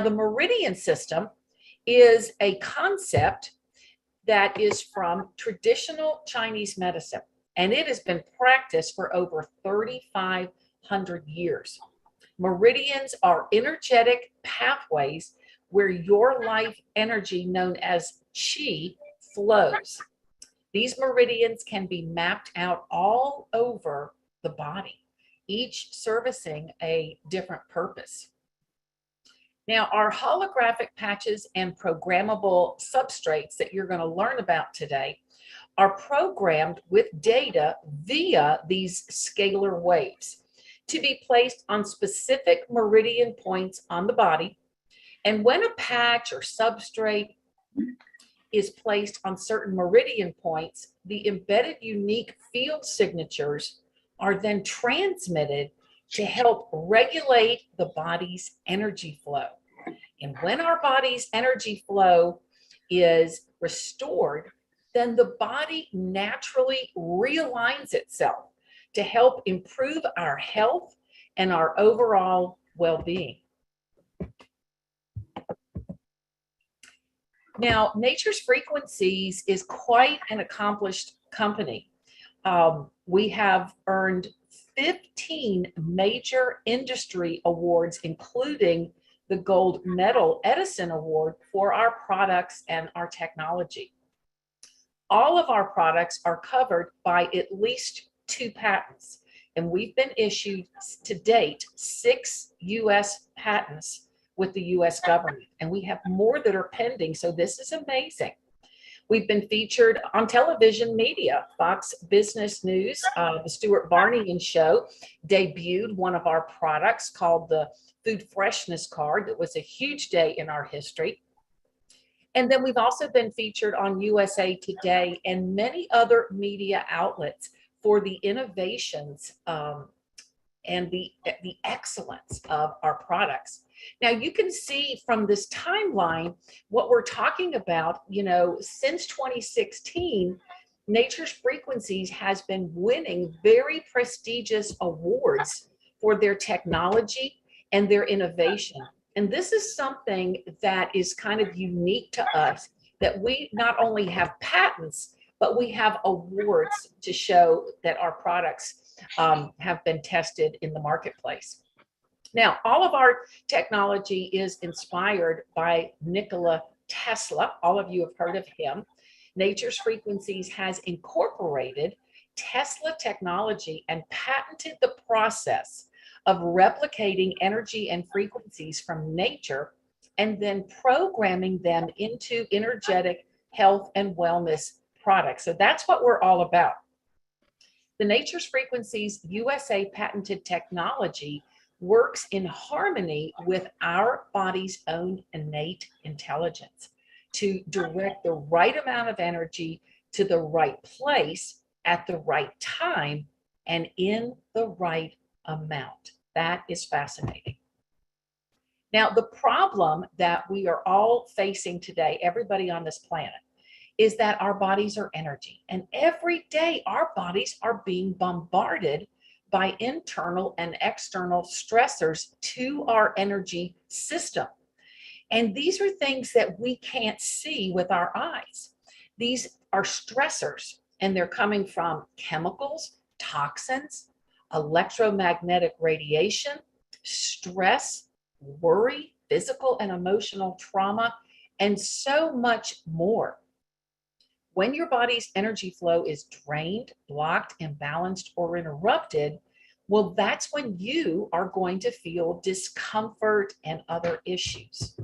The meridian system is a concept that is from traditional Chinese medicine, and it has been practiced for over 3,500 years. Meridians are energetic pathways where your life energy, known as qi, flows. These meridians can be mapped out all over the body, each servicing a different purpose. Now, our holographic patches and programmable substrates that you're going to learn about today are programmed with data via these scalar waves to be placed on specific meridian points on the body. And when a patch or substrate is placed on certain meridian points, the embedded unique field signatures are then transmitted to help regulate the body's energy flow. And when our body's energy flow is restored, then the body naturally realigns itself to help improve our health and our overall well-being. Now, Nature's Frequencies is quite an accomplished company. We have earned 15 major industry awards, including the Gold Medal Edison Award for our products and our technology. All of our products are covered by at least 2 patents, and we've been issued to date 6 U.S. patents with the U.S. government, and we have more that are pending, so this is amazing. We've been featured on television media. Fox Business News, the Stuart Varney Show debuted one of our products called the Food Freshness Card. That was a huge day in our history. And then we've also been featured on USA Today and many other media outlets for the innovations and the excellence of our products. Now, you can see from this timeline what we're talking about. You know, since 2016, Nature's Frequencies has been winning very prestigious awards for their technology and their innovation. And this is something that is kind of unique to us, that we not only have patents, but we have awards to show that our products have been tested in the marketplace. Now, all of our technology is inspired by Nikola Tesla. All of you have heard of him. Nature's Frequencies has incorporated Tesla technology and patented the process of replicating energy and frequencies from nature and then programming them into energetic health and wellness products. So that's what we're all about. The Nature's Frequencies USA patented technology works in harmony with our body's own innate intelligence to direct the right amount of energy to the right place at the right time and in the right amount. That is fascinating. Now, the problem that we are all facing today, everybody on this planet, is that our bodies are energy. And every day our bodies are being bombarded by internal and external stressors to our energy system. And these are things that we can't see with our eyes. These are stressors, and they're coming from chemicals, toxins, electromagnetic radiation, stress, worry, physical and emotional trauma, and so much more. When your body's energy flow is drained, blocked, imbalanced, or interrupted, well, that's when you are going to feel discomfort and other issues.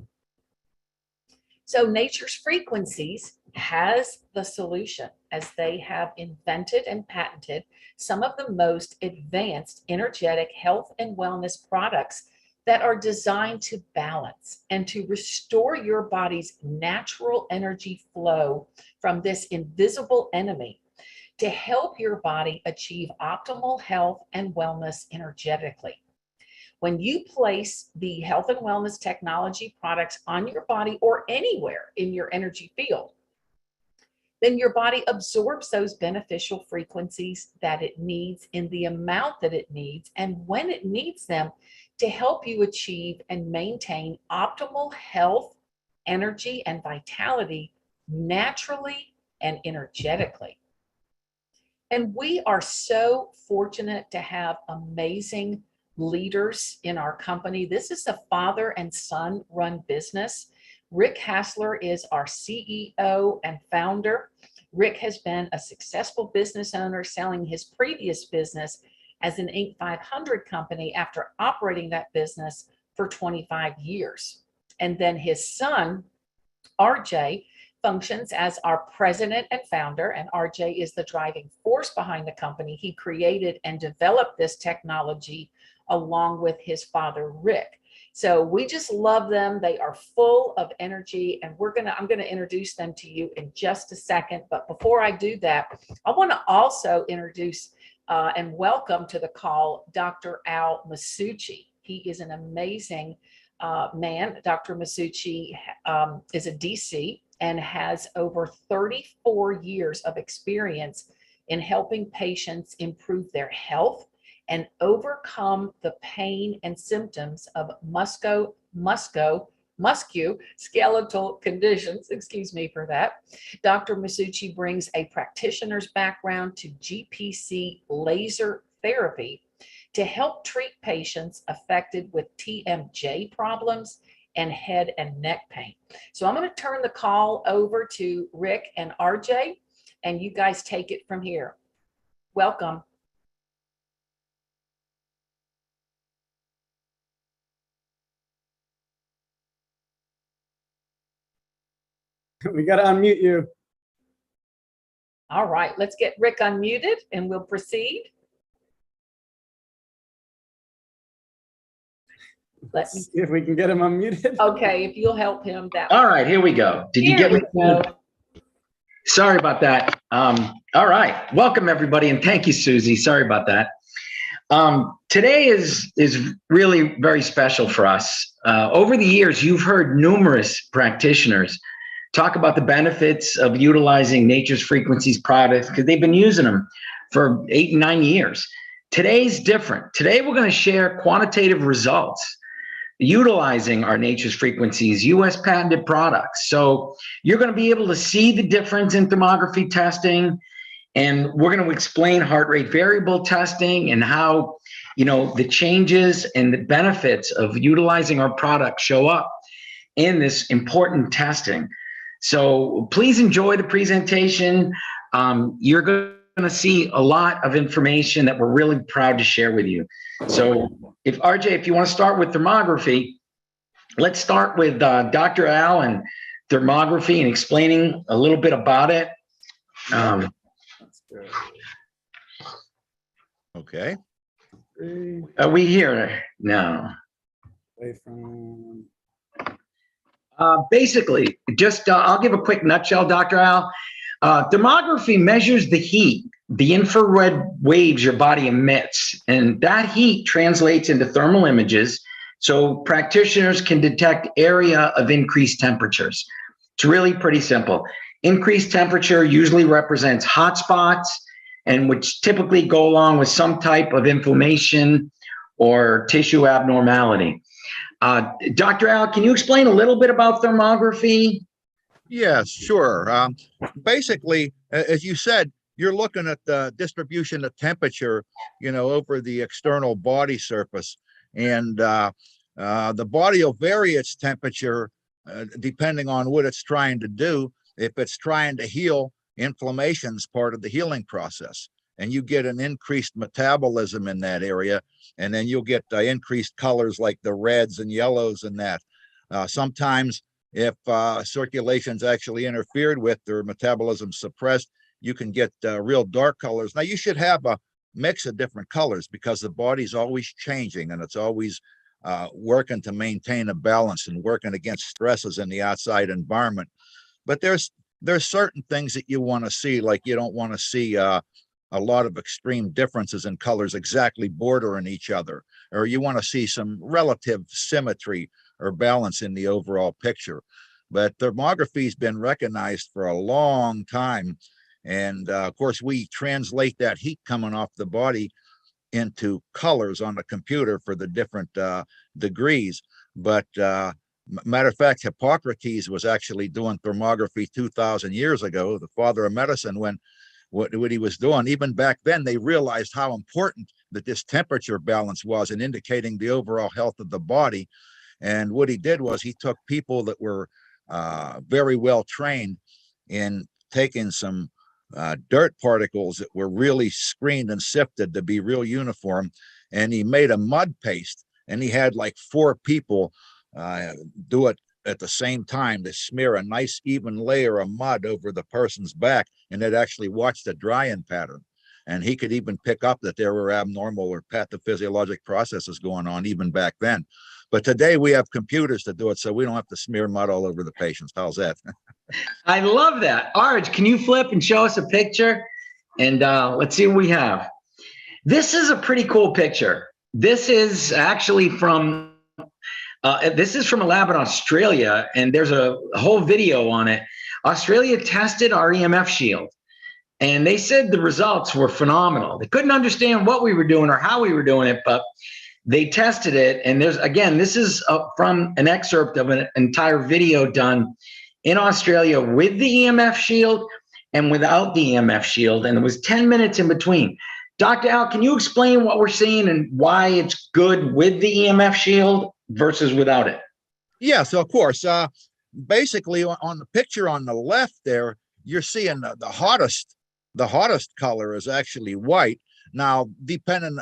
So Nature's Frequencies has the solution, as they have invented and patented some of the most advanced energetic health and wellness products that are designed to balance and to restore your body's natural energy flow from this invisible enemy to help your body achieve optimal health and wellness energetically. When you place the health and wellness technology products on your body or anywhere in your energy field, then your body absorbs those beneficial frequencies that it needs in the amount that it needs and when it needs them to help you achieve and maintain optimal health, energy, and vitality naturally and energetically. And we are so fortunate to have amazing leaders in our company. This is a father and son run business. Rick Hassler is our CEO and founder. Rick has been a successful business owner, selling his previous business as an Inc. 500 company after operating that business for 25 years. And then his son, RJ, functions as our president and founder, and RJ is the driving force behind the company. He created and developed this technology along with his father, Rick. So we just love them. They are full of energy, and I'm gonna introduce them to you in just a second. But before I do that, I want to also introduce and welcome to the call Dr. Al Masucci. He is an amazing man. Dr. Masucci is a DC and has over 34 years of experience in helping patients improve their health and overcome the pain and symptoms of musculoskeletal conditions. Excuse me for that. Dr. Masucci brings a practitioner's background to GPC laser therapy to help treat patients affected with TMJ problems and head and neck pain. So I'm going to turn the call over to Rick and RJ, and you guys take it from here. Welcome. We got to unmute you. All right, let's get Rick unmuted and we'll proceed. Let's see if we can get him unmuted. Okay, if you'll help him. All right, here we go. Did you get me? Sorry about that. All right, welcome everybody, and thank you, Susie. Sorry about that. Today is really very special for us. Over the years, you've heard numerous practitioners talk about the benefits of utilizing Nature's Frequencies products because they've been using them for 8 and 9 years. Today's different. Today, we're going to share quantitative results utilizing our Nature's Frequencies US patented products. So you're going to be able to see the difference in thermography testing, and we're going to explain heart rate variable testing and how, the changes and the benefits of utilizing our products show up in this important testing. So please enjoy the presentation. You're going to see a lot of information that we're really proud to share with you. So if RJ, if you want to start with thermography, let's start with Dr. Al and thermography and explaining a little bit about it. Okay. Are we here now? Away from... Basically, just I'll give a quick nutshell, Dr. Al. Thermography measures the heat, the infrared waves your body emits, and that heat translates into thermal images so practitioners can detect area of increased temperatures. It's really pretty simple. Increased temperature usually represents hot spots, and which typically go along with some type of inflammation or tissue abnormality. Dr. Al, can you explain a little bit about thermography? Yes, sure. Basically, as you said, you're looking at the distribution of temperature, over the external body surface. And the body will vary its temperature depending on what it's trying to do. If it's trying to heal, inflammation is part of the healing process. And you get an increased metabolism in that area. And then you'll get increased colors like the reds and yellows and that. Sometimes if circulation's actually interfered with or metabolism suppressed, you can get real dark colors. Now you should have a mix of different colors because the body's always changing and it's always working to maintain a balance and working against stresses in the outside environment. But there's certain things that you want to see, like you don't want to see a lot of extreme differences in colors exactly bordering each other, or you want to see some relative symmetry or balance in the overall picture. But thermography has been recognized for a long time. And of course, we translate that heat coming off the body into colors on the computer for the different degrees. But matter of fact, Hippocrates was actually doing thermography 2,000 years ago, the father of medicine, when what he was doing. Even back then, they realized how important that this temperature balance was in indicating the overall health of the body. And what he did was he took people that were very well trained in taking some dirt particles that were really screened and sifted to be real uniform, and he made a mud paste, and he had like 4 people do it at the same time to smear a nice even layer of mud over the person's back, and it actually watched the drying pattern. And he could even pick up that there were abnormal or pathophysiologic processes going on even back then. But today we have computers to do it, so we don't have to smear mud all over the patients. How's that? I love that. Arj, can you flip and show us a picture? And let's see what we have. This is a pretty cool picture. This is actually from a lab in Australia, and there's a whole video on it. Australia tested our EMF shield, and they said the results were phenomenal. They couldn't understand what we were doing or how we were doing it, but they tested it. And this is from an excerpt of an entire video done in Australia with the EMF shield and without the EMF shield, and it was 10 minutes in between. Dr. Al, can you explain what we're seeing and why it's good with the EMF shield versus without it? Yes, of course. Basically, on the picture on the left there, you're seeing the hottest color is actually white. Now,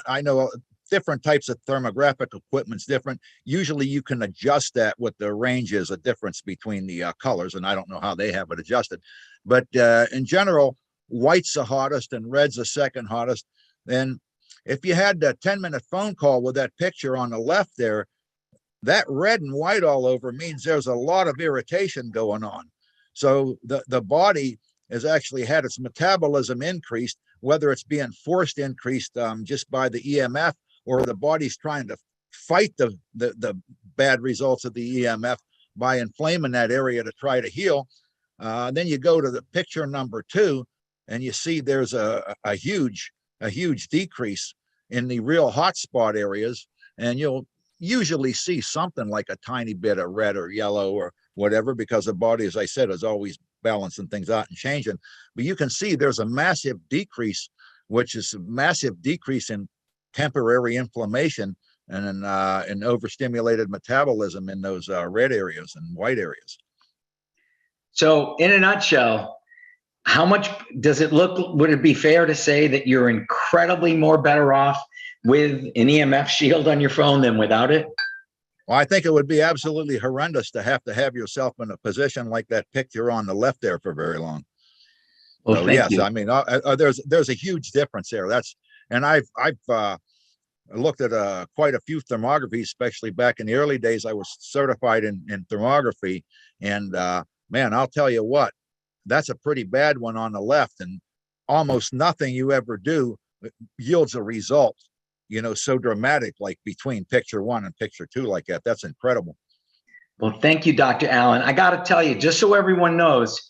I know different types of thermographic equipment's different. Usually you can adjust that with the range is a difference between the colors, and I don't know how they have it adjusted. But in general, white's the hottest and red's the second hottest. Then if you had a 10-minute phone call with that picture on the left there, that red and white all over means there's a lot of irritation going on. So the body has actually had its metabolism increased, whether it's being forced increased just by the EMF, or the body's trying to fight the bad results of the EMF by inflaming that area to try to heal. Then you go to the picture number 2, and you see there's a huge decrease in the real hot spot areas, and you'll usually see something like a tiny bit of red or yellow or whatever, because the body, as I said, is always balancing things out and changing. But you can see there's a massive decrease, which is a massive decrease in temporary inflammation and an overstimulated metabolism in those red areas and white areas. So in a nutshell, how much does it look? Would it be fair to say that you're incredibly more better off with an EMF shield on your phone than without it? Well, I think it would be absolutely horrendous to have yourself in a position like that picture on the left there for very long. Well, so, yes, you. I mean, there's a huge difference there. And I've looked at quite a few thermographies, especially back in the early days. I was certified in thermography, and man, I'll tell you what, that's a pretty bad one on the left, and almost nothing you ever do yields a result, so dramatic, like between picture 1 and picture 2 like that. That's incredible. Well, thank you, Dr. Allen. I got to tell you, just so everyone knows,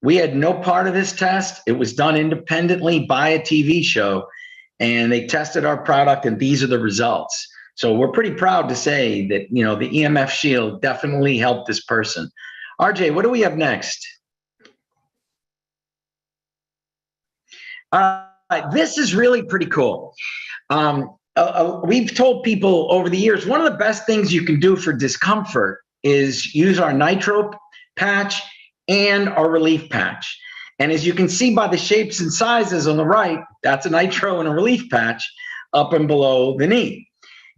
we had no part of this test. It was done independently by a TV show, and they tested our product, and these are the results. So we're pretty proud to say that, the EMF shield definitely helped this person. RJ, what do we have next? This is really pretty cool. We've told people over the years, one of the best things you can do for discomfort is use our nitro patch and our relief patch. And as you can see by the shapes and sizes on the right, that's a nitro and a relief patch up and below the knee.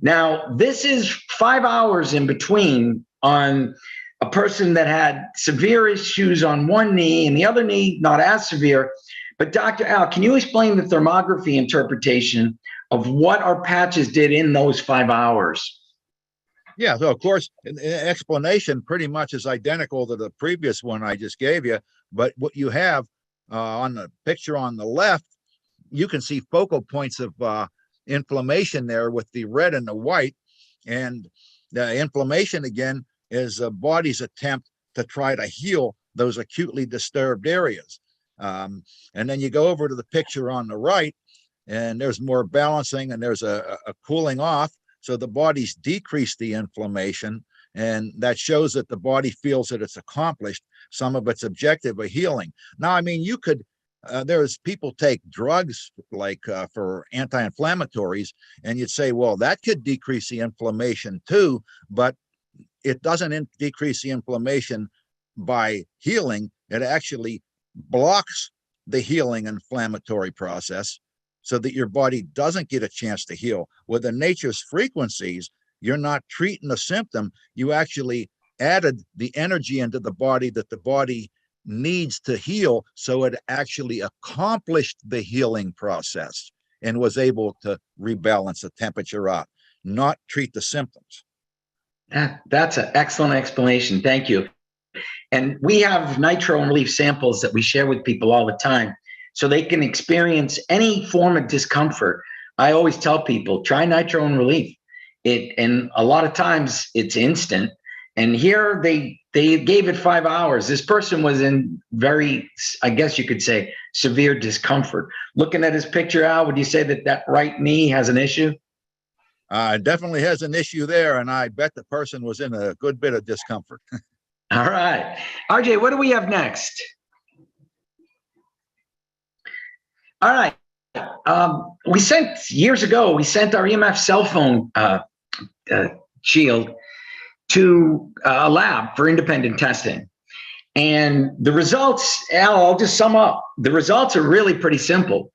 Now, this is 5 hours in between on a person that had severe issues on one knee and the other knee not as severe. But Dr. Al, can you explain the thermography interpretation of what our patches did in those 5 hours? Yeah, so of course, the explanation pretty much is identical to the previous one I just gave you. But what you have on the picture on the left, you can see focal points of inflammation there with the red and the white. And the inflammation, again, is the body's attempt to try to heal those acutely disturbed areas. And then you go over to the picture on the right, and there's more balancing, and there's a cooling off. So the body's decreased the inflammation, and that shows that the body feels that it's accomplished some of its objective of healing. Now, I mean, you could, there's people take drugs like for anti-inflammatories, and you'd say, well, that could decrease the inflammation too, but it doesn't decrease the inflammation by healing. It actually blocks the healing inflammatory process so that your body doesn't get a chance to heal. With the nature's frequencies, you're not treating the symptom. You actually added the energy into the body that the body needs to heal. So it actually accomplished the healing process and was able to rebalance the temperature out, not treat the symptoms. That's an excellent explanation. Thank you. And we have nitro and relief samples that we share with people all the time so they can experience any form of discomfort. I always tell people, try nitro and relief. And a lot of times it's instant. And here they gave it 5 hours. This person was in very, I guess you could say, severe discomfort. Looking at his picture, Al, would you say that that right knee has an issue? It definitely has an issue there, and I bet the person was in a good bit of discomfort. All right. RJ, what do we have next? All right. Years ago, we sent our EMF cell phone shield to a lab for independent testing. And the results, Al, I'll just sum up. The results are really pretty simple.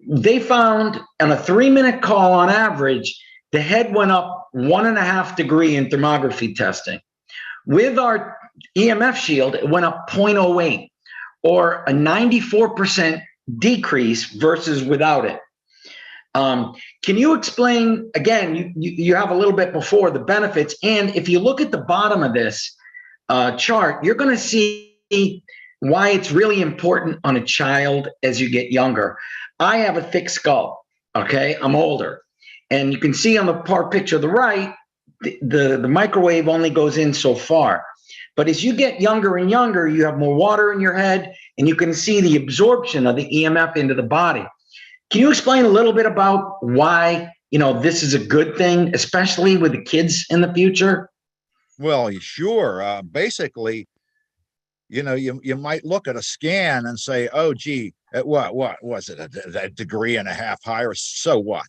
They found on a 3-minute call on average, the head went up 1.5 degrees in thermography testing. With our EMF shield, it went up 0.08, or a 94% decrease versus without it. Can you explain, again, you have a little bit before the benefits, and if you look at the bottom of this chart, you're going to see why it's really important on a child as you get younger. I have a thick skull, okay? I'm older. And you can see on the picture on the right, the microwave only goes in so far. But as you get younger and younger, you have more water in your head, and you can see the absorption of the EMF into the body. Can you explain a little bit about why, this is a good thing, especially with the kids in the future? Well, sure. Basically, you might look at a scan and say, oh, gee, what was it, a degree and a half higher? So what?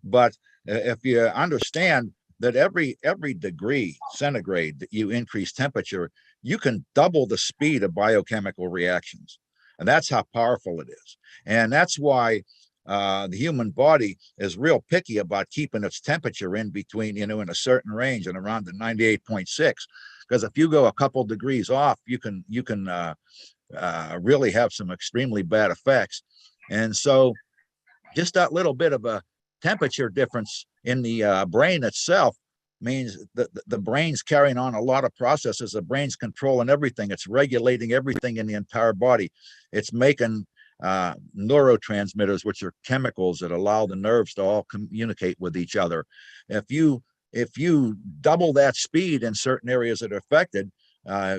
But if you understand that every degree centigrade that you increase temperature, you can double the speed of biochemical reactions. And that's how powerful it is. And that's why the human body is real picky about keeping its temperature in between, in a certain range and around the 98.6. Because if you go a couple degrees off, you can really have some extremely bad effects. And so just that little bit of a temperature difference in the brain itself means that the brain's carrying on a lot of processes. The brain's controlling everything. It's regulating everything in the entire body. It's making neurotransmitters, which are chemicals that allow the nerves to all communicate with each other. If you double that speed in certain areas that are affected,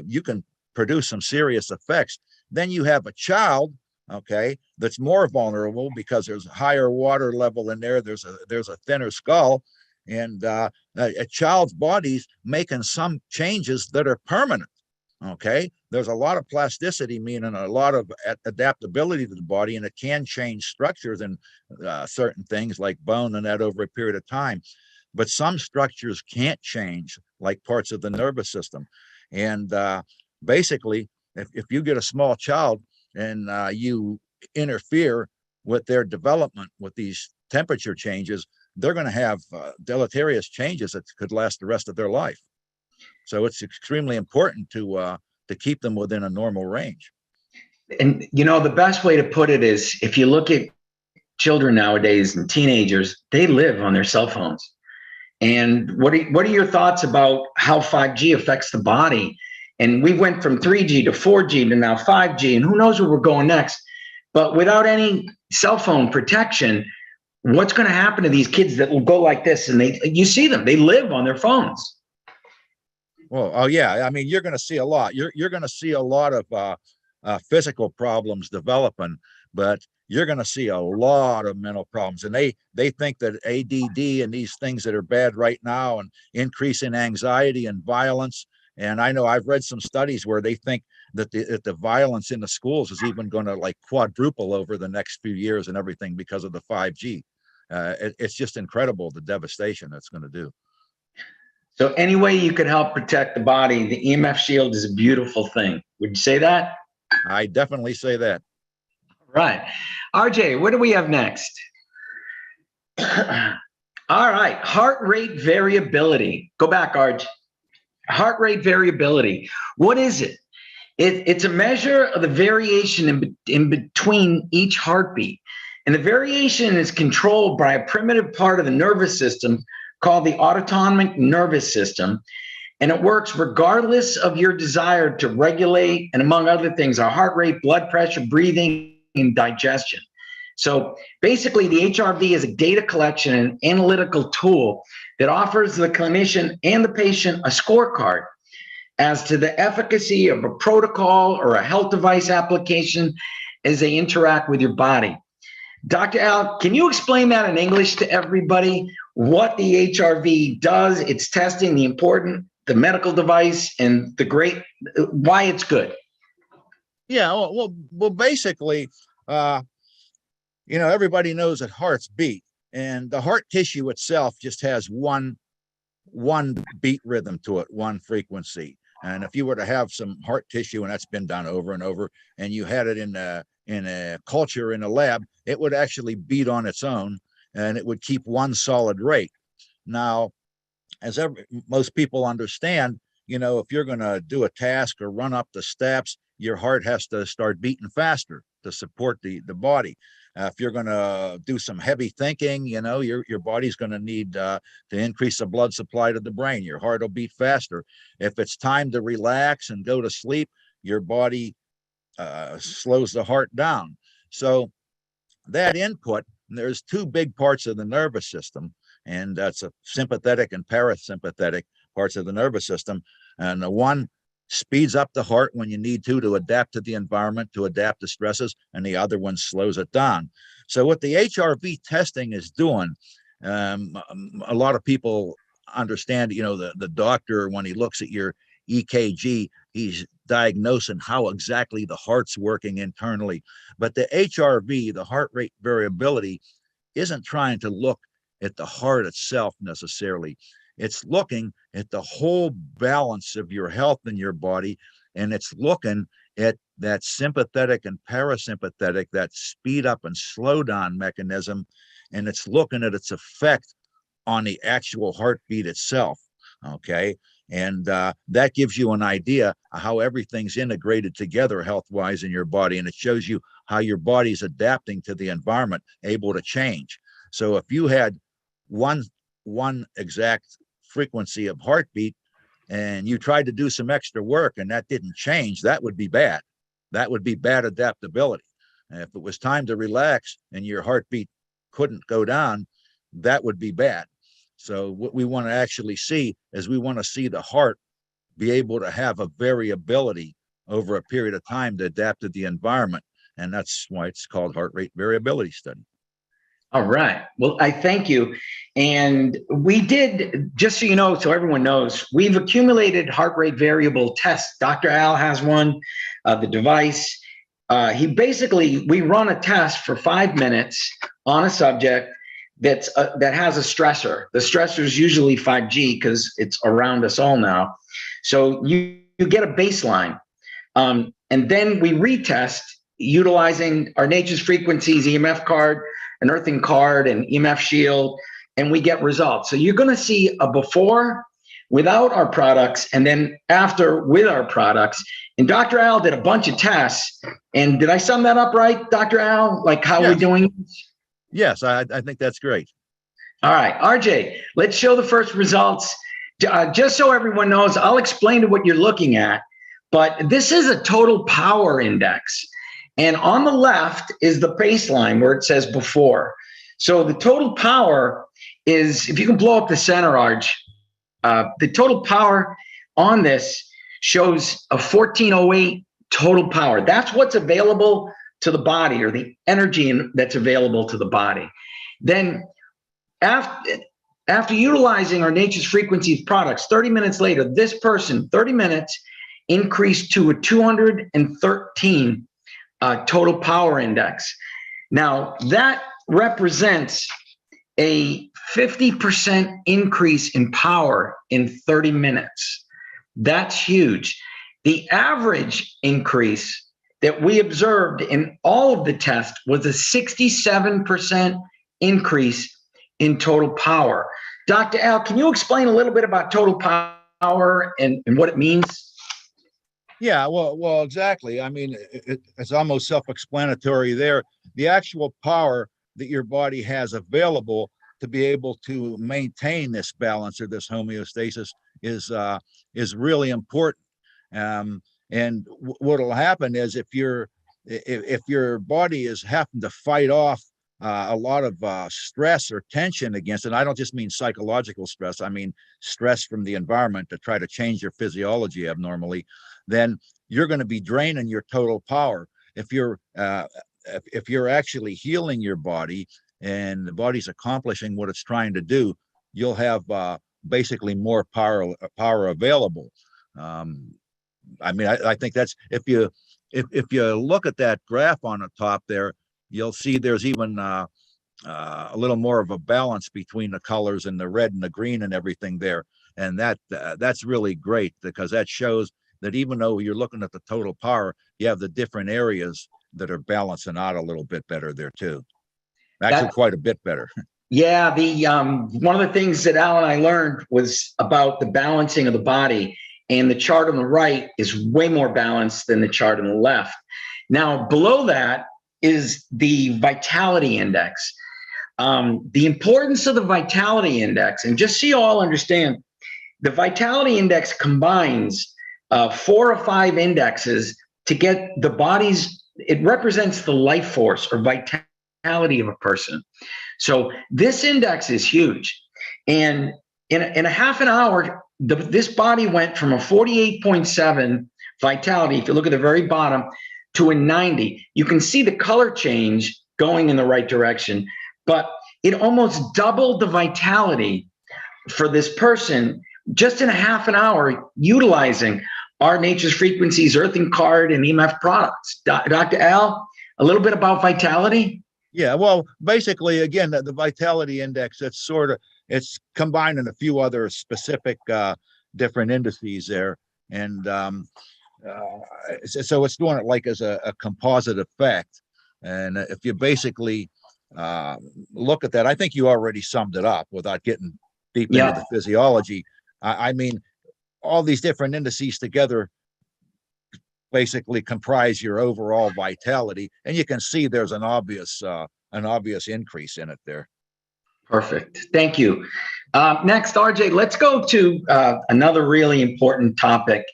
you can produce some serious effects. Then you have a child, okay, that's more vulnerable because there's a higher water level in there. There's a thinner skull, and a child's body's making some changes that are permanent. Okay, there's a lot of plasticity, meaning a lot of adaptability to the body, and it can change structures and certain things like bone and that over a period of time. But some structures can't change, like parts of the nervous system. And basically, if you get a small child and you interfere with their development with these temperature changes, they're going to have deleterious changes that could last the rest of their life. So it's extremely important to keep them within a normal range. And the best way to put it is, if you look at children nowadays and teenagers, they live on their cell phones. And what are your thoughts about how 5G affects the body? And we went from 3G to 4G to now 5G, and who knows where we're going next. But without any cell phone protection, what's going to happen to these kids that will go like this? And you see them, they live on their phones. Well, oh yeah, I mean, you're going to see a lot. You're going to see a lot of physical problems developing, but you're going to see a lot of mental problems. And they think that ADD and these things that are bad right now and increase in anxiety and violence. And I know I've read some studies where they think that the violence in the schools is even going to like quadruple over the next few years and everything because of the 5G. It's just incredible the devastation that's going to do. So any way you could help protect the body, the EMF shield is a beautiful thing. Would you say that? I definitely say that. Right. RJ, what do we have next? All right. Heart rate variability. Go back, RJ. Heart rate variability. What is it? It's a measure of the variation in between each heartbeat. And the variation is controlled by a primitive part of the nervous system called the autonomic nervous system. And it works regardless of your desire to regulate, and among other things, our heart rate, blood pressure, breathing, and digestion. So basically, the HRV is a data collection and analytical tool that offers the clinician and the patient a scorecard as to the efficacy of a protocol or a health device application as they interact with your body. Dr. Al, can you explain that in English to everybody? What the HRV does, its testing, the medical device, and why it's good. Yeah, well, basically, everybody knows that hearts beat, and the heart tissue itself just has one beat rhythm to it, one frequency. And if you were to have some heart tissue, and that's been done over and over, and you had it in a culture in a lab, it would actually beat on its own, and it would keep one solid rate. Now, as most people understand, if you're going to do a task or run up the steps, your heart has to start beating faster to support the body. If you're going to do some heavy thinking, your body's going to need to increase the blood supply to the brain. Your heart will beat faster. If it's time to relax and go to sleep, your body slows the heart down. So that input, there's two big parts of the nervous system, and that's a sympathetic and parasympathetic parts of the nervous system. And the one speeds up the heart when you need to adapt to the environment, to adapt to stresses, and the other one slows it down. So what the HRV testing is doing, a lot of people understand, the doctor, when he looks at your EKG, he's diagnosing how exactly the heart's working internally. But the HRV, the heart rate variability, isn't trying to look at the heart itself necessarily. It's looking at the whole balance of your health in your body, and it's looking at that sympathetic and parasympathetic, that speed up and slow down mechanism, and it's looking at its effect on the actual heartbeat itself. Okay. And that gives you an idea of how everything's integrated together health-wise in your body, and it shows you how your body's adapting to the environment, able to change. So if you had one exact frequency of heartbeat and you tried to do some extra work and that didn't change, that would be bad. That would be bad adaptability. And if it was time to relax and your heartbeat couldn't go down, that would be bad. So what we want to actually see is we want to see the heart be able to have a variability over a period of time to adapt to the environment. And that's why it's called heart rate variability study. All right. Well, I thank you. And we did, just so you know, so everyone knows, we've accumulated heart rate variable tests. Dr. Al has one, the device. We run a test for 5 minutes on a subject that has a stressor. The stressor is usually 5G because it's around us all now. So you get a baseline. And then we retest utilizing our Nature's Frequencies EMF card, an earthing card, and EMF shield, and we get results. So you're going to see a before without our products, and then after with our products. And Dr. Al did a bunch of tests. And did I sum that up right, Dr. Al? Like how we're doing? Yes, I think that's great. All right, RJ, let's show the first results. Just so everyone knows, I'll explain to what you're looking at, but this is a total power index. And on the left is the baseline where it says before. So the total power is, if you can blow up the center, Arj, the total power on this shows a 1408 total power. That's what's available to the body, or the energy that's available to the body. Then after utilizing our Nature's Frequencies products, 30 minutes later, this person, 30 minutes, increased to a 213 total power index. Now, that represents a 50% increase in power in 30 minutes. That's huge. The average increase that we observed in all of the tests was a 67% increase in total power. Dr. Al, can you explain a little bit about total power and what it means? Yeah, well, exactly. I mean, it's almost self-explanatory there. The actual power that your body has available to be able to maintain this balance or this homeostasis is really important. And what will happen is if your body is having to fight off a lot of stress or tension against it, I don't just mean psychological stress, I mean stress from the environment to try to change your physiology abnormally, then you're going to be draining your total power. If you're actually healing your body and the body's accomplishing what it's trying to do, you'll have basically more power available. I mean, I think that's, if you look at that graph on the top there, you'll see there's even a little more of a balance between the colors and the red and the green and everything there. And that's really great, because that shows that even though you're looking at the total power, you have the different areas that are balancing out a little bit better there too. Actually, quite a bit better. Yeah, one of the things that Al and I learned was about the balancing of the body, and the chart on the right is way more balanced than the chart on the left. Now, below that is the vitality index. The importance of the vitality index, and just so you all understand, the vitality index combines 4 or 5 indexes to get the body's, it represents the life force or vitality of a person. So this index is huge. And in a half an hour, this body went from a 48.7 vitality, if you look at the very bottom, to a 90. You can see the color change going in the right direction, but it almost doubled the vitality for this person just in a half an hour utilizing our Nature's Frequencies Earthing Card and EMF products. Dr. Al, a little bit about vitality? Yeah, well, basically, again, the vitality index, it's combining a few other specific different indices there. And so it's doing it like as a composite effect. And if you basically look at that, I think you already summed it up without getting deep into the physiology. I mean, all these different indices together basically comprise your overall vitality, and you can see there's an obvious increase in it there. Perfect. Thank you. Next, RJ, let's go to another really important topic.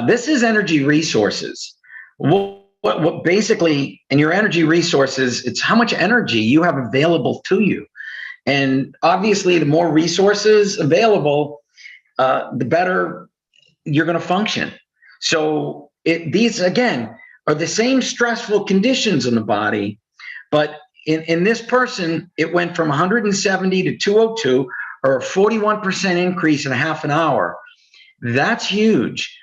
This is energy resources. What basically, in your energy resources, it's how much energy you have available to you. And obviously, the more resources available, the better you're going to function. So these, again, are the same stressful conditions in the body, but in this person, it went from 170 to 202, or a 41% increase in a half an hour. That's huge.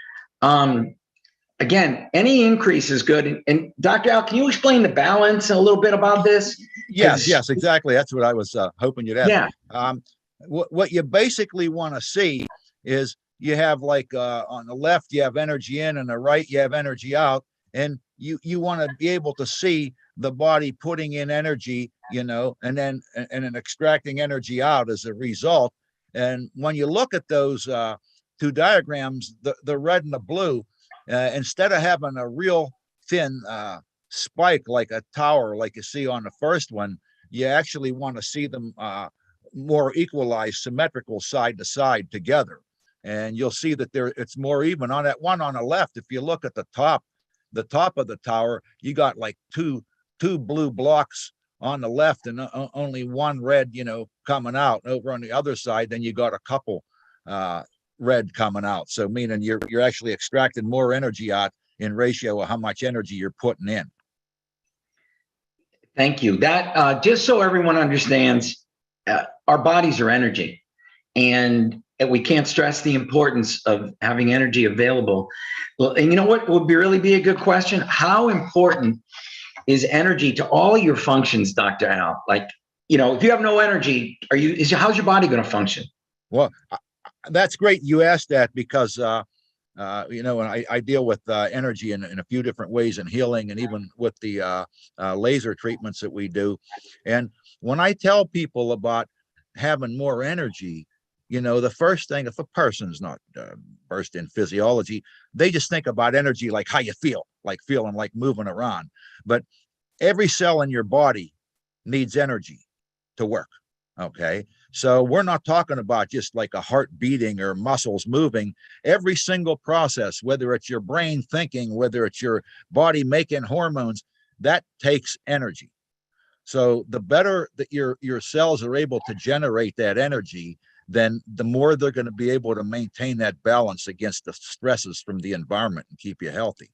Again, any increase is good. And Dr. Al, can you explain the balance a little bit about this? Yes, exactly. That's what I was hoping you'd ask. Yeah. What you basically want to see is you have, like, on the left, you have energy in, and the right, you have energy out. And you want to be able to see the body putting in energy, and then extracting energy out as a result. And when you look at those two diagrams, the red and the blue, instead of having a real thin spike like a tower like you see on the first one, you actually want to see them more equalized, symmetrical, side to side together. And you'll see that it's more even. On that one on the left, if you look at the top of the tower, you got like two blue blocks on the left and only one red, coming out. Over on the other side, then you got a couple red coming out. So meaning you're actually extracting more energy out in ratio of how much energy you're putting in. Thank you. That just so everyone understands, our bodies are energy, and we can't stress the importance of having energy available. Well, and you know what would really be a good question? How important is energy to all your functions, Dr. Al? Like, if you have no energy, how's your body going to function? Well, that's great you asked that, because and I deal with energy in a few different ways in healing, and even with the laser treatments that we do. And when I tell people about having more energy, the first thing, if a person's not versed in physiology, they just think about energy like how you feel, like feeling like moving around. But every cell in your body needs energy to work. Okay. So we're not talking about just like a heart beating or muscles moving. Every single process, whether it's your brain thinking, whether it's your body making hormones, that takes energy. So the better that your cells are able to generate that energy, then the more they're going to be able to maintain that balance against the stresses from the environment and keep you healthy.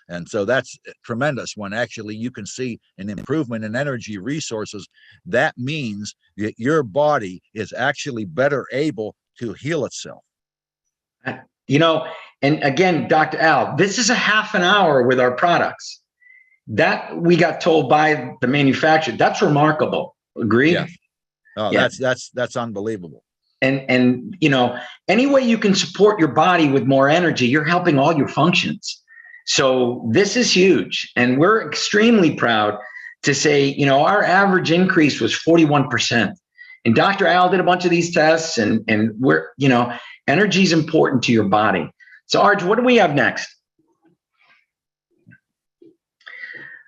And so that's tremendous when actually you can see an improvement in energy resources. That means that your body is actually better able to heal itself. And again, Dr. Al, this is a half an hour with our products. That we got told by the manufacturer. That's remarkable. Agree? Yeah. Oh, yeah. That's unbelievable. And any way you can support your body with more energy, you're helping all your functions. So this is huge. And we're extremely proud to say, our average increase was 41%. And Dr. Al did a bunch of these tests, and we're, energy is important to your body. So Arj, what do we have next?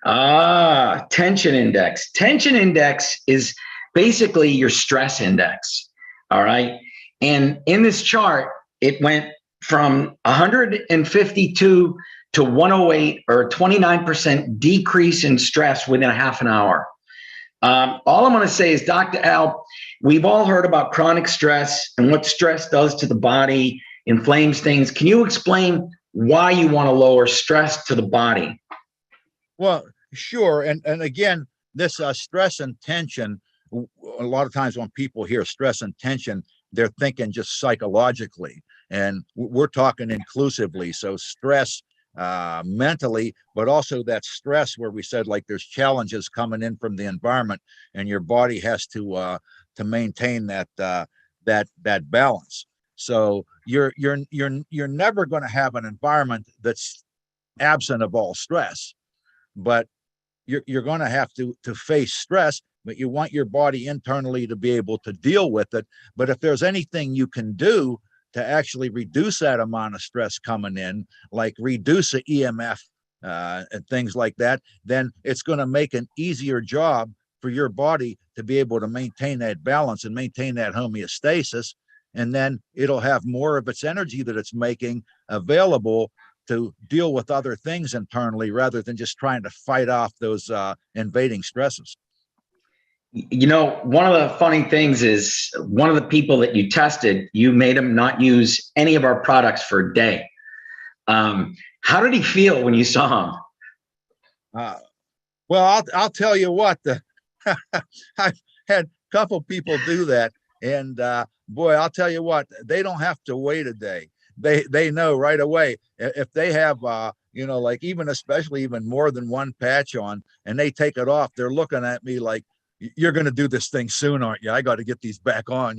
Tension index. Tension index is basically your stress index. All right. And in this chart, it went from 152 to 108, or a 29% decrease in stress within a half an hour. All I'm going to say is, Dr. Al, we've all heard about chronic stress and what stress does to the body, inflames things. Can you explain why you want to lower stress to the body? Well, sure. And again, this stress and tension, a lot of times when people hear stress and tension, they're thinking just psychologically, and we're talking inclusively. So stress mentally, but also that stress where we said, like, there's challenges coming in from the environment, and your body has to maintain that balance. So you're never going to have an environment that's absent of all stress, but you're going to have to face stress, but you want your body internally to be able to deal with it. But if there's anything you can do to actually reduce that amount of stress coming in, like reduce the EMF and things like that, then it's going to make an easier job for your body to be able to maintain that balance and maintain that homeostasis. And then it'll have more of its energy that it's making available to deal with other things internally, rather than just trying to fight off those invading stresses. One of the funny things is, one of the people that you tested, you made him not use any of our products for a day. How did he feel when you saw him? Well, I'll tell you what, I've had a couple people do that, and boy, I'll tell you what, they don't have to wait a day. They know right away if they have like especially even more than one patch on, and they take it off, they're looking at me like, you're going to do this thing soon, aren't you? I got to get these back on,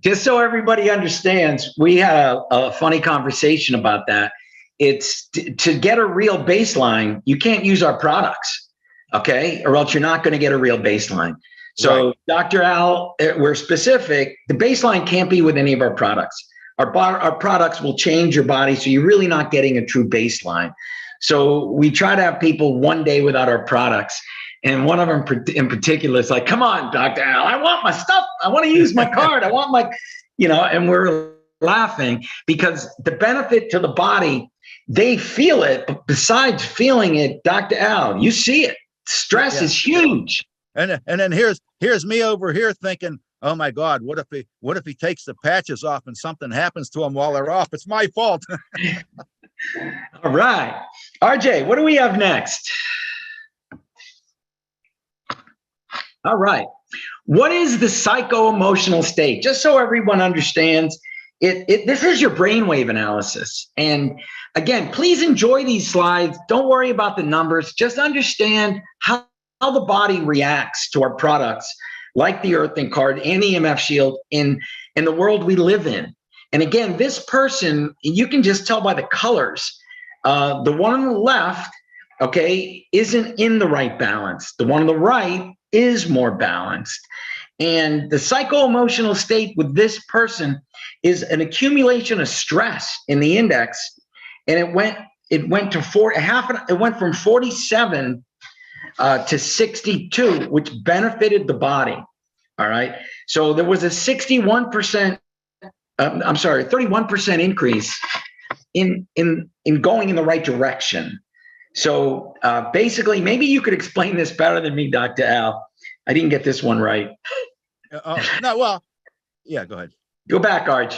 Just so everybody understands, we had a funny conversation about that. It's to get a real baseline, you can't use our products, okay? Or else you're not going to get a real baseline. So, right. Dr. Al, we're specific. The baseline can't be with any of our products. Our products will change your body, so you're really not getting a true baseline. So we try to have people one day without our products. And one of them in particular is like, come on, Dr. Al, I want my stuff. I want to use my card. I want my, and we're laughing because the benefit to the body, they feel it. But besides feeling it, Dr. Al, you see it. Stress is huge. And then here's me over here thinking, oh my God, what if he takes the patches off and something happens to him while they're off? It's my fault. All right. RJ, what do we have next? All right. What is the psycho-emotional state? Just so everyone understands, this is your brainwave analysis. And again, please enjoy these slides. Don't worry about the numbers. Just understand how the body reacts to our products, like the Earthing card and the EMF shield in the world we live in. And again, this person, you can just tell by the colors. The one on the left, okay, isn't in the right balance. The one on the right is more balanced. And the psycho-emotional state with this person is an accumulation of stress in the index, and it went to it went from 47 to 62, which benefited the body. All right, so there was a 31%, I'm sorry, 31% increase in going in the right direction. So basically, maybe you could explain this better than me, Dr. Al. I didn't get this one right. No, well, yeah, go ahead. Go back, Arch.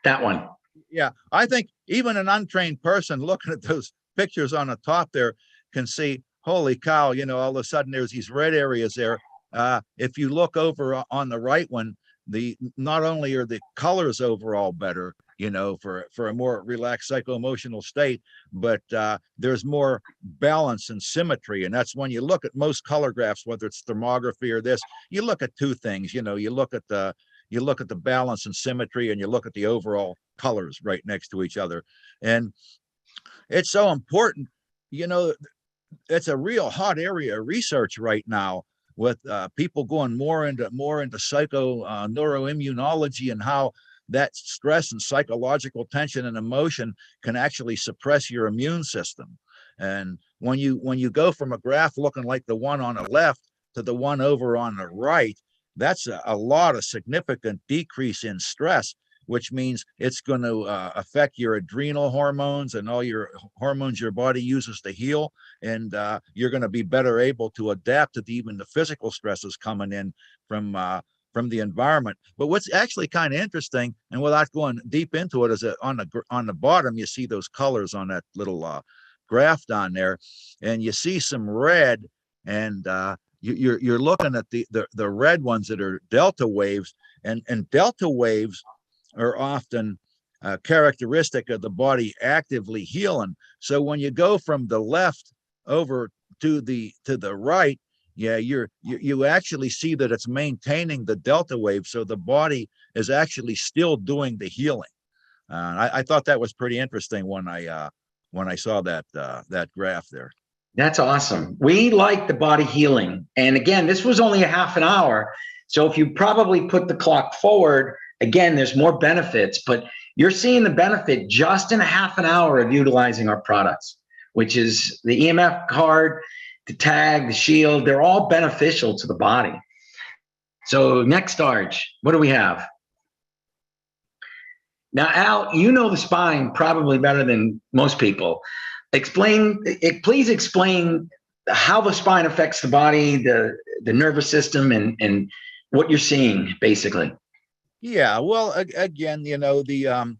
That one. Yeah, I think even an untrained person looking at those pictures on the top there can see, holy cow, you know, all of a sudden there's these red areas there. If you look over on the right one, not only are the colors overall better, you know, for a more relaxed psycho-emotional state, but there's more balance and symmetry. And that's when you look at most color graphs, whether it's thermography or this, you look at two things. You know, you look at the balance and symmetry, and you look at the overall colors right next to each other. And it's so important. You know, it's a real hot area of research right now, with people going more into psycho neuroimmunology, and how that stress and psychological tension and emotion can actually suppress your immune system. And when you go from a graph looking like the one on the left to the one over on the right, that's a lot of significant decrease in stress, which means it's going to affect your adrenal hormones and all your hormones your body uses to heal. And you're going to be better able to adapt to even the physical stresses coming in from the environment. But what's actually kind of interesting, and without going deep into it, is that on the bottom, you see those colors on that little graph down there, and you see some red, and you're looking at the red ones that are delta waves, and delta waves are often characteristic of the body actively healing. So when you go from the left over to the right, yeah, you actually see that it's maintaining the delta wave, so the body is actually still doing the healing. I thought that was pretty interesting when I saw that graph there. That's awesome. We like the body healing. And again, this was only a half an hour. So if you probably put the clock forward, again, there's more benefits, but you're seeing the benefit just in a half an hour of utilizing our products, which is the EMF card, the tag, the shield. They're all beneficial to the body. So next, Arch, what do we have? Now, Al, you know the spine probably better than most people. Please explain how the spine affects the body, the nervous system, and what you're seeing, basically. Yeah, well, again, you know, the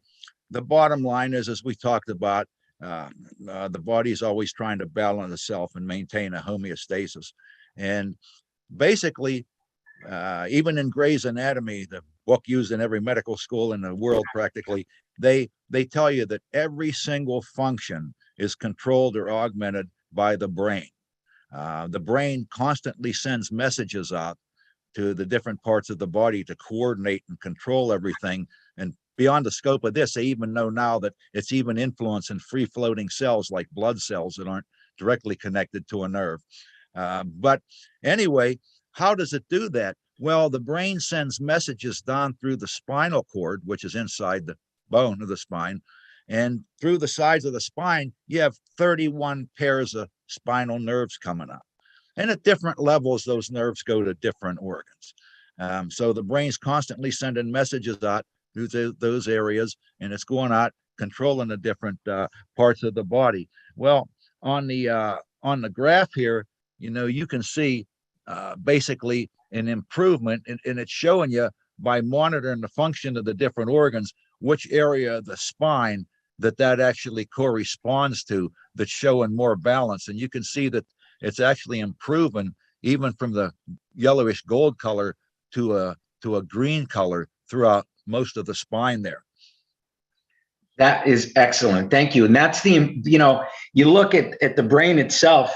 bottom line is, as we talked about, the body is always trying to balance itself and maintain a homeostasis. And basically, even in Gray's Anatomy, the book used in every medical school in the world practically, they tell you that every single function is controlled or augmented by the brain. The brain constantly sends messages out to the different parts of the body to coordinate and control everything. And beyond the scope of this, they even know now that it's even influencing free-floating cells like blood cells that aren't directly connected to a nerve. But anyway, how does it do that? Well, the brain sends messages down through the spinal cord, which is inside the bone of the spine. And through the sides of the spine, you have 31 pairs of spinal nerves coming up. And at different levels, those nerves go to different organs. So the brain's constantly sending messages out through those areas, and it's going out controlling the different parts of the body. Well, on the graph here, you know, you can see basically an improvement, and it's showing you by monitoring the function of the different organs, which area of the spine that actually corresponds to, that's showing more balance. And you can see that it's actually improving even from the yellowish gold color to a green color throughout most of the spine there. That is excellent. Thank you. And that's the, you look at the brain itself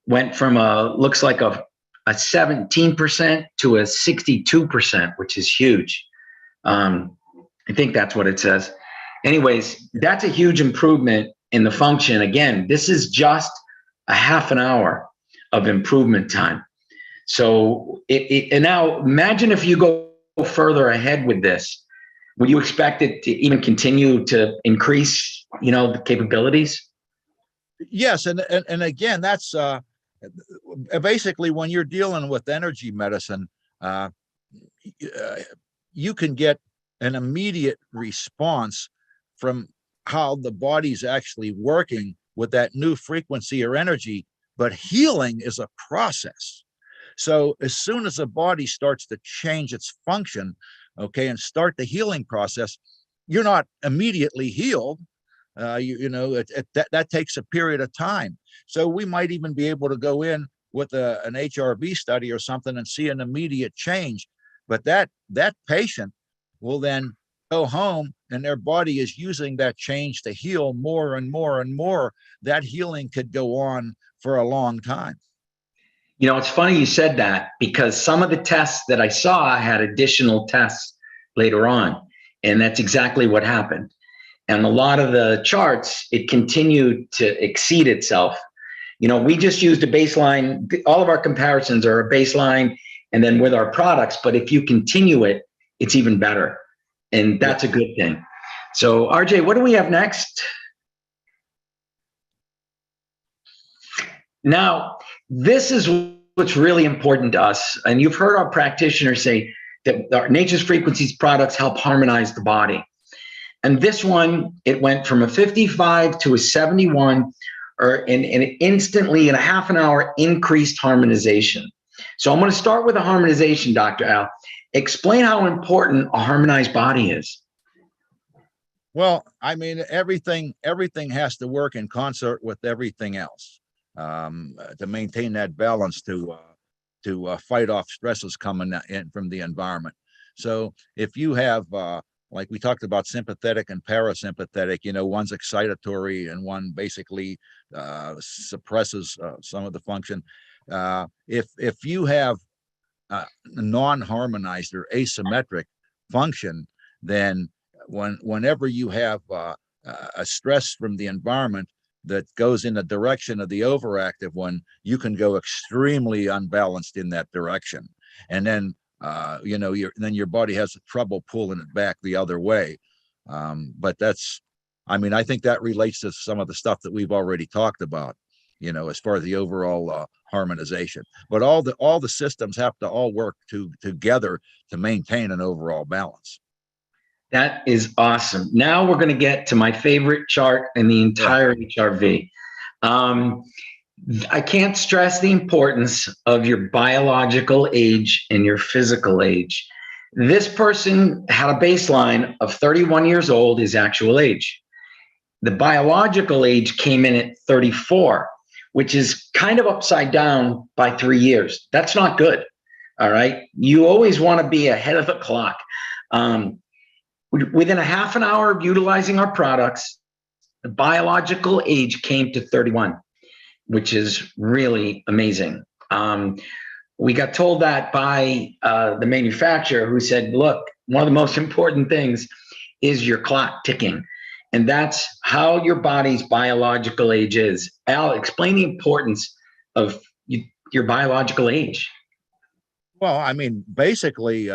went from looks like a 17% to a 62%, which is huge. I think that's what it says. Anyways, that's a huge improvement in the function. Again, this is just a half an hour of improvement time. So and now imagine if you go further ahead with this, would you expect it to even continue to increase, the capabilities? Yes. And again, that's basically when you're dealing with energy medicine, you can get an immediate response from how the body's actually working with that new frequency or energy, but healing is a process. So as soon as the body starts to change its function, okay, and start the healing process, you're not immediately healed. That takes a period of time. So we might even be able to go in with an HRV study or something and see an immediate change. But that patient will then go home and their body is using that change to heal more and more and more. That healing could go on for a long time. It's funny you said that, because some of the tests that I saw had additional tests later on, and that's exactly what happened. And a lot of the charts, it continued to exceed itself. We just used a baseline. All of our comparisons are a baseline and then with our products, but if you continue it, it's even better. And that's a good thing. So RJ, what do we have next? Now, this is what's really important to us. And you've heard our practitioners say that our Nature's Frequencies products help harmonize the body. And this one, it went from a 55 to a 71, and instantly in a half an hour increased harmonization. So I'm going to start with a harmonization, Dr. Al. Explain how important a harmonized body is. Well, I mean, everything has to work in concert with everything else to maintain that balance, to fight off stresses coming in from the environment. So if you have, like we talked about, sympathetic and parasympathetic, one's excitatory and one basically suppresses some of the function. If you have non-harmonized or asymmetric function, then whenever you have a stress from the environment that goes in the direction of the overactive one, you can go extremely unbalanced in that direction, and then your body has trouble pulling it back the other way. But I think that relates to some of the stuff that we've already talked about, as far as the overall harmonization. But all the systems have to all work together to maintain an overall balance. That is awesome. Now we're going to get to my favorite chart in the entire HRV. I can't stress the importance of your biological age and your physical age. This person had a baseline of 31 years old, his actual age. The biological age came in at 34, which is kind of upside down by 3 years. That's not good. All right. You always want to be ahead of the clock. Within a half an hour of utilizing our products, the biological age came to 31, which is really amazing. We got told that by the manufacturer, who said, look, one of the most important things is your clock ticking. And that's how your body's biological age is. Al, explain the importance of your biological age. Well, I mean, basically,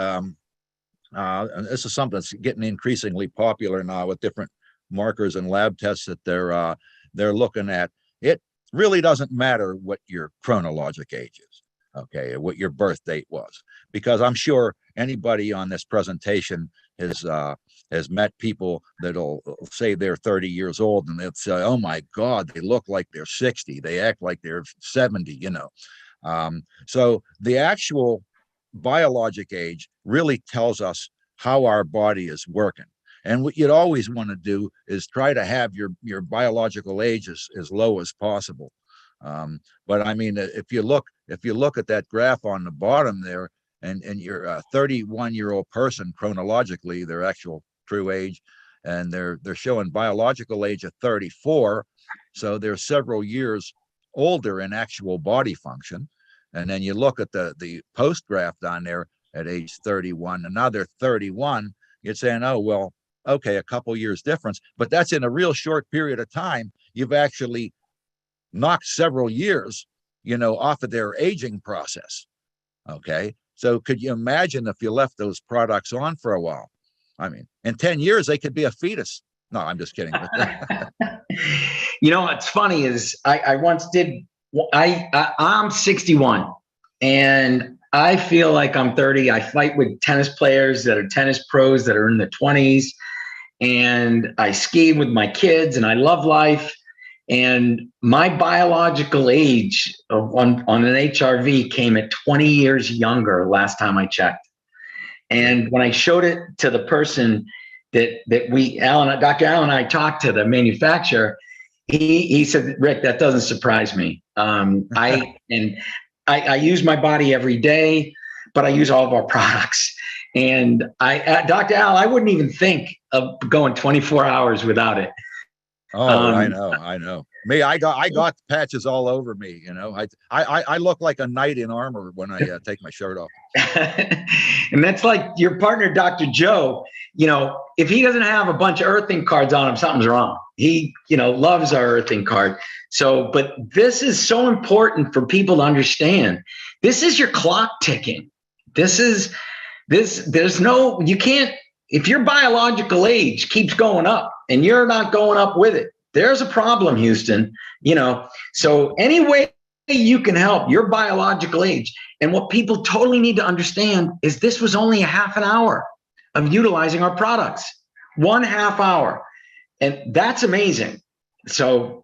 this is something that's getting increasingly popular now with different markers and lab tests that they're looking at. It really doesn't matter what your chronologic age is, okay, what your birth date was, because I'm sure anybody on this presentation has met people that'll say they're 30 years old and they'll say, oh my God, they look like they're 60, they act like they're 70, So the actual biologic age really tells us how our body is working. And what you'd always want to do is try to have your biological age as low as possible. But I mean, if you look at that graph on the bottom there, and you're a 31-year-old person chronologically, their actual true age, and they're showing biological age at 34, so they're several years older in actual body function. And then you look at the post graph down there at age 31, and now they're 31. You're saying, oh well, okay, a couple years difference, but that's in a real short period of time. You've actually knocked several years, off of their aging process. Okay, so could you imagine if you left those products on for a while? I mean, in 10 years, they could be a fetus. No, I'm just kidding. What's funny is I once did, I'm 61 and I feel like I'm 30. I fight with tennis players that are tennis pros that are in their 20s, and I ski with my kids, and I love life. And my biological age on an HRV came at 20 years younger last time I checked. And when I showed it to the person that Dr. Allen and I talked to, the manufacturer, he said, Rick, that doesn't surprise me. I use my body every day, but I use all of our products. And Dr. Allen, I wouldn't even think of going 24 hours without it. Oh, I know. Me, I got patches all over me. I look like a knight in armor when I take my shirt off. And that's like your partner, Dr. Joe. If he doesn't have a bunch of earthing cards on him, something's wrong. He, loves our earthing card. So, but this is so important for people to understand. This is your clock ticking. There's no, you can't, if your biological age keeps going up and you're not going up with it, there's a problem, Houston. So any way you can help your biological age. And what people totally need to understand is this was only a half an hour of utilizing our products, 1/2 hour. And that's amazing. So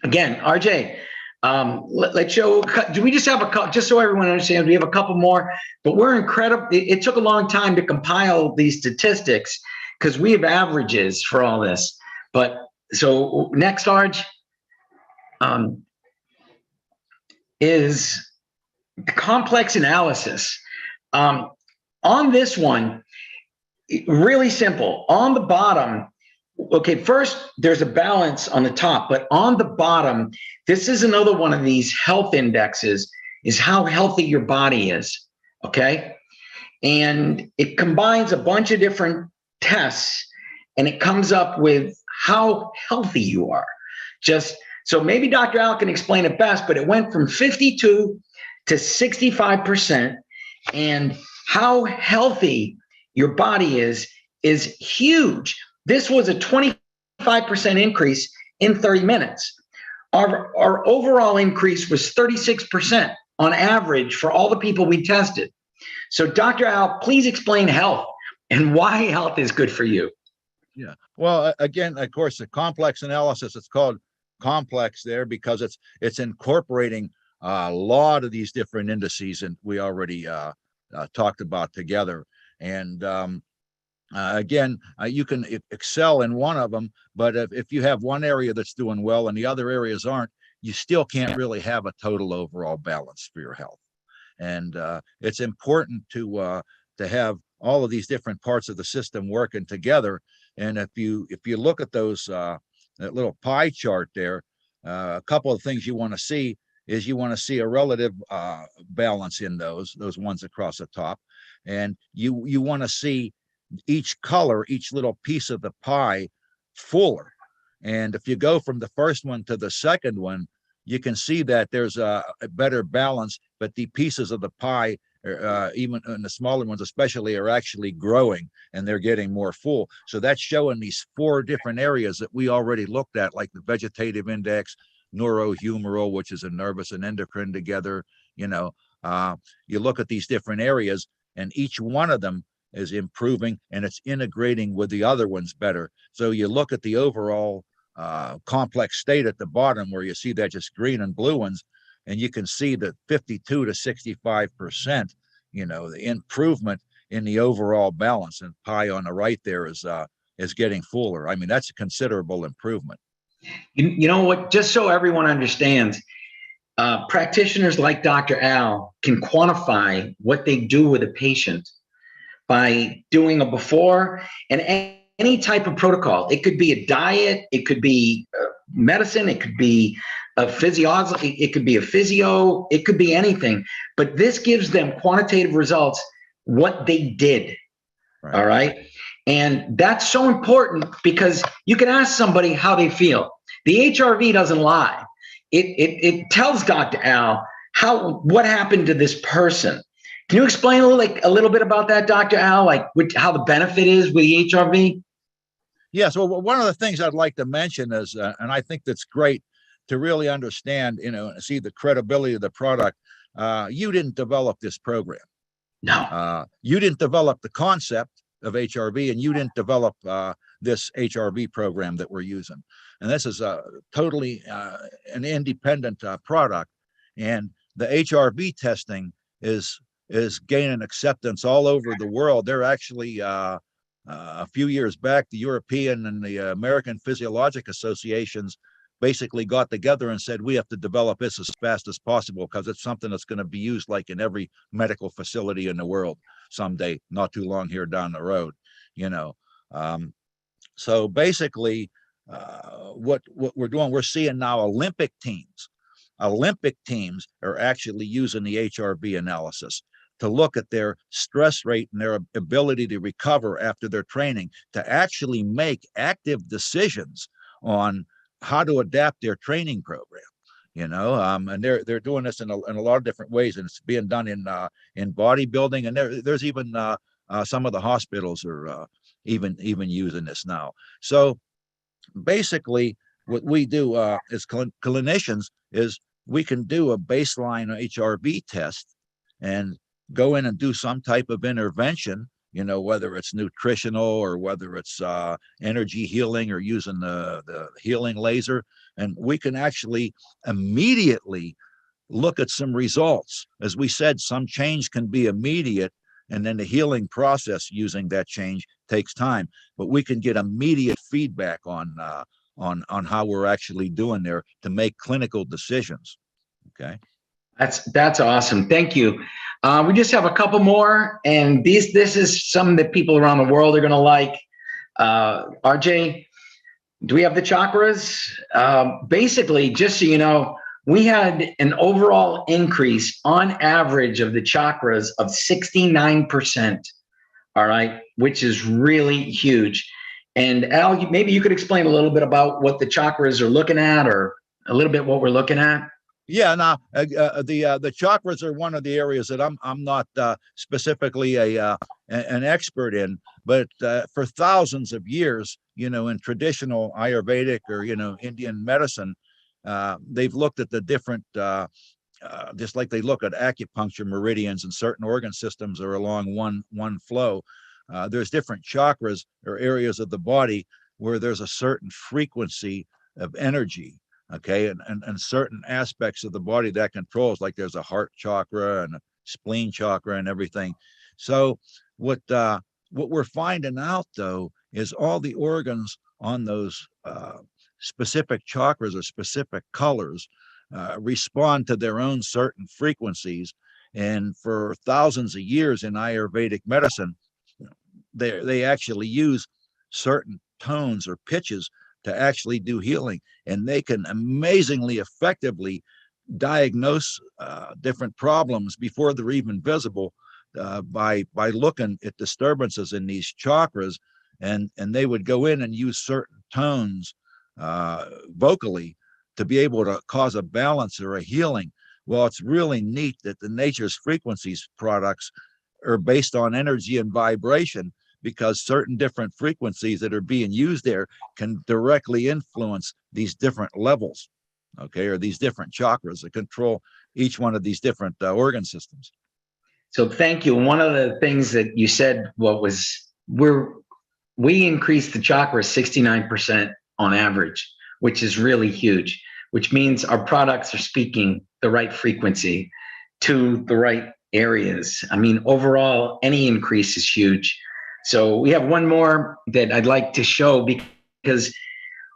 again, RJ, let's show, do we just have a couple, just so everyone understands, we have a couple more, but we're incredible. It took a long time to compile these statistics because we have averages for all this. But so next, Arj, is complex analysis. On this one, really simple. On the bottom, okay, first there's a balance on the top, but on the bottom, this is another one of these health indexes, is how healthy your body is, okay? And it combines a bunch of different tests and it comes up with how healthy you are. So maybe Dr. Al can explain it best, but it went from 52 to 65%, and how healthy your body is huge. This was a 25% increase in 30 minutes. Our overall increase was 36% on average for all the people we tested. So Dr. Al, please explain health and why health is good for you. Yeah. Well, again, of course, the complex analysis, it's called complex there because it's incorporating a lot of these different indices, and we already talked about together. And again, you can excel in one of them, but if you have one area that's doing well and the other areas aren't, you still can't really have a total overall balance for your health. And it's important to have all of these different parts of the system working together. And if you look at those that little pie chart there, a couple of things you want to see is you want to see a relative balance in those ones across the top, and you want to see each color, each little piece of the pie fuller. And if you go from the first one to the second one, you can see that there's a better balance, but the pieces of the pie, even in the smaller ones especially, are actually growing and they're getting more full. So that's showing these 4 different areas that we already looked at, like the vegetative index, neurohumoral, which is a nervous and endocrine together. You look at these different areas and each one of them is improving and it's integrating with the other ones better. So you look at the overall complex state at the bottom where you see that just green and blue ones, and you can see that 52 to 65%, the improvement in the overall balance. And pie on the right there is is getting fuller. I mean, that's a considerable improvement. You know what? Just so everyone understands, practitioners like Dr. Al can quantify what they do with a patient by doing a before and any type of protocol. It could be a diet, it could be medicine, it could be a physiology, it could be a physio, it could be anything. But this gives them quantitative results, what they did. Right. All right. And that's so important because you can ask somebody how they feel. The HRV doesn't lie. It tells Dr. Al what happened to this person. Can you explain a little bit about that, Dr. Al, how the benefit is with the HRV? Yes. Well, one of the things I'd like to mention is, and I think that's great to really understand, see the credibility of the product. You didn't develop this program. No. You didn't develop the concept of HRV, and you didn't develop this HRV program that we're using. And this is totally an independent product. And the HRV testing is gaining acceptance all over the world. They're actually a few years back, the European and the American Physiologic Associations basically got together and said, we have to develop this as fast as possible because it's something that's going to be used like in every medical facility in the world someday, not too long here down the road, So basically, what we're doing, we're seeing now Olympic teams are actually using the HRV analysis to look at their stress rate and their ability to recover after their training, to actually make active decisions on how to adapt their training program, and they're doing this in a lot of different ways, and it's being done in bodybuilding, and there's even some of the hospitals are even using this now. So basically, what we do as clinicians is we can do a baseline HRV test and go in and do some type of intervention, whether it's nutritional or whether it's energy healing or using the healing laser. And we can actually immediately look at some results. As we said, some change can be immediate, and then the healing process using that change takes time. But we can get immediate feedback on how we're actually doing there to make clinical decisions. Okay. That's awesome. Thank you. We just have a couple more, and this is some that people around the world are going to like. RJ, do we have the chakras? Basically, just so you know, we had an overall increase on average of the chakras of 69%. All right, which is really huge. And Al, maybe you could explain a little bit about what the chakras are looking at, or a little bit what we're looking at. Yeah, now the chakras are one of the areas that I'm not specifically an expert in, but for thousands of years, in traditional Ayurvedic or Indian medicine, they've looked at the different, just like they look at acupuncture meridians, and certain organ systems are along one flow. There's different chakras or areas of the body where there's a certain frequency of energy. Okay, and certain aspects of the body that controls, like there's a heart chakra and a spleen chakra and everything. So what we're finding out, though, is all the organs on those specific chakras or specific colors respond to their own certain frequencies. And for thousands of years in Ayurvedic medicine, they actually use certain tones or pitches to actually do healing, and they can amazingly effectively diagnose different problems before they're even visible by looking at disturbances in these chakras, and they would go in and use certain tones vocally to be able to cause a balance or a healing. Well, it's really neat that the Nature's Frequencies products are based on energy and vibration, because certain different frequencies that are being used there can directly influence these different levels, okay, or these different chakras that control each one of these different organ systems. So thank you. One of the things that you said, we increased the chakras 69% on average, which is really huge, which means our products are speaking the right frequency to the right areas. I mean, overall, any increase is huge. So we have one more that I'd like to show because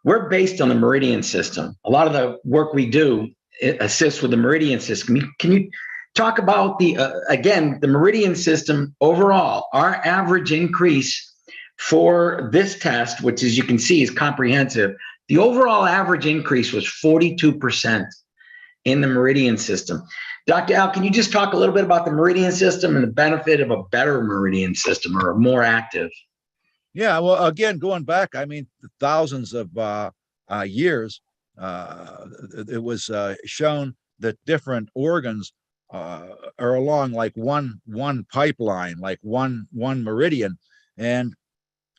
we're based on the Meridian system. A lot of the work we do assists with the Meridian system. Can you talk about again, the Meridian system overall, our average increase for this test, which as you can see is comprehensive, the overall average increase was 42% in the Meridian system. Dr. Al, can you just talk a little bit about the Meridian system and the benefit of a better Meridian system or a more active? Yeah, well, again, going back, I mean, thousands of years, it was shown that different organs are along like one pipeline, like one meridian, and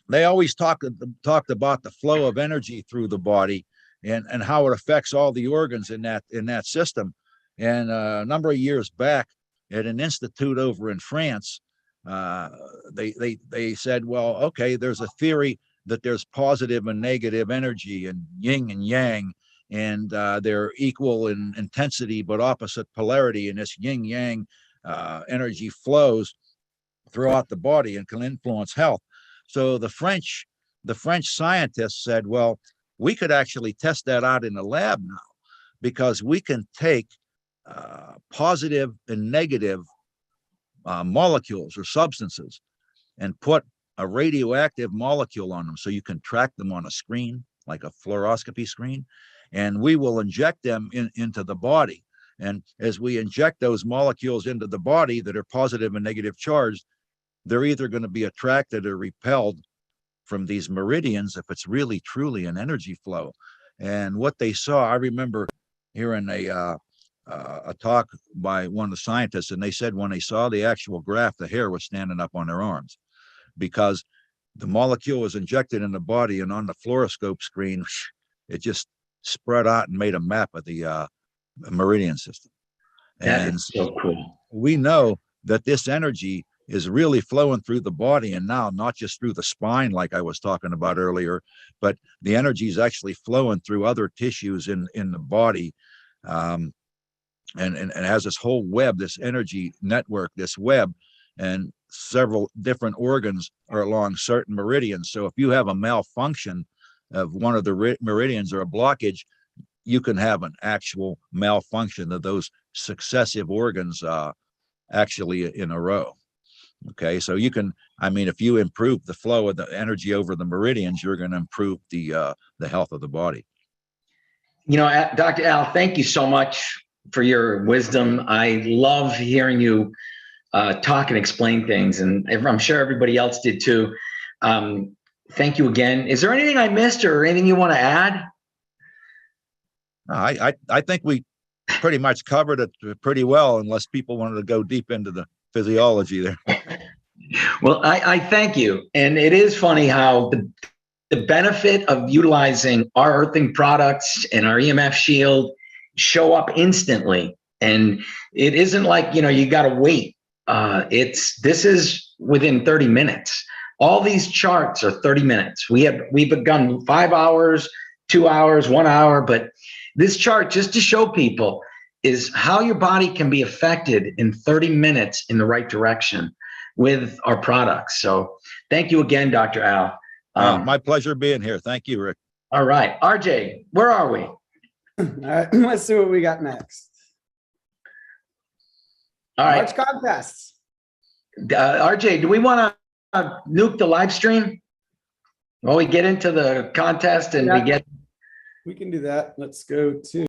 they always talked about the flow of energy through the body and how it affects all the organs in that system. And a number of years back, at an institute over in France, they said, well, okay, there's a theory that there's positive and negative energy and yin and yang, and they're equal in intensity but opposite polarity, and this yin yang energy flows throughout the body and can influence health. So the French scientists said, well, we could actually test that out in the lab now, because we can take positive and negative molecules or substances and put a radioactive molecule on them, so you can track them on a screen, like a fluoroscopy screen, and we will inject them into the body. And as we inject those molecules into the body that are positive and negative charged, they're either going to be attracted or repelled from these meridians if it's really truly an energy flow. And what they saw, I remember hearing a talk by one of the scientists, and they said when they saw the actual graph, the hair was standing up on their arms, because the molecule was injected in the body, and on the fluoroscope screen, it just spread out and made a map of the meridian system. That is so cool. We know that this energy is really flowing through the body, and now not just through the spine like I was talking about earlier, but the energy is actually flowing through other tissues in the body, and has this whole web, this energy network, this web, and several different organs are along certain meridians. So if you have a malfunction of one of the meridians or a blockage, you can have an actual malfunction of those successive organs actually in a row. Okay, so you can, I mean, if you improve the flow of the energy over the meridians, you're going to improve the health of the body. You know, Dr. Al, thank you so much for your wisdom. I love hearing you talk and explain things, and I'm sure everybody else did too. Thank you again. Is there anything I missed or anything you want to add? I think we pretty much covered it pretty well, unless people wanted to go deep into the physiology there. Well, I thank you. And it is funny how the benefit of utilizing our earthing products and our EMF shield show up instantly. And it isn't like, you know, you got to wait. This is within 30 minutes. All these charts are 30 minutes. We've begun 5 hours, 2 hours, 1 hour, but this chart, just to show people, is how your body can be affected in 30 minutes in the right direction with our products. So thank you again, Dr. Al. My pleasure being here. Thank you, Rick. All right, RJ, where are we? All right, let's see what we got next. All right, Large contests. RJ, do we want to nuke the live stream? Well, we get into the contest and Yeah. we get. We can do that. Let's go to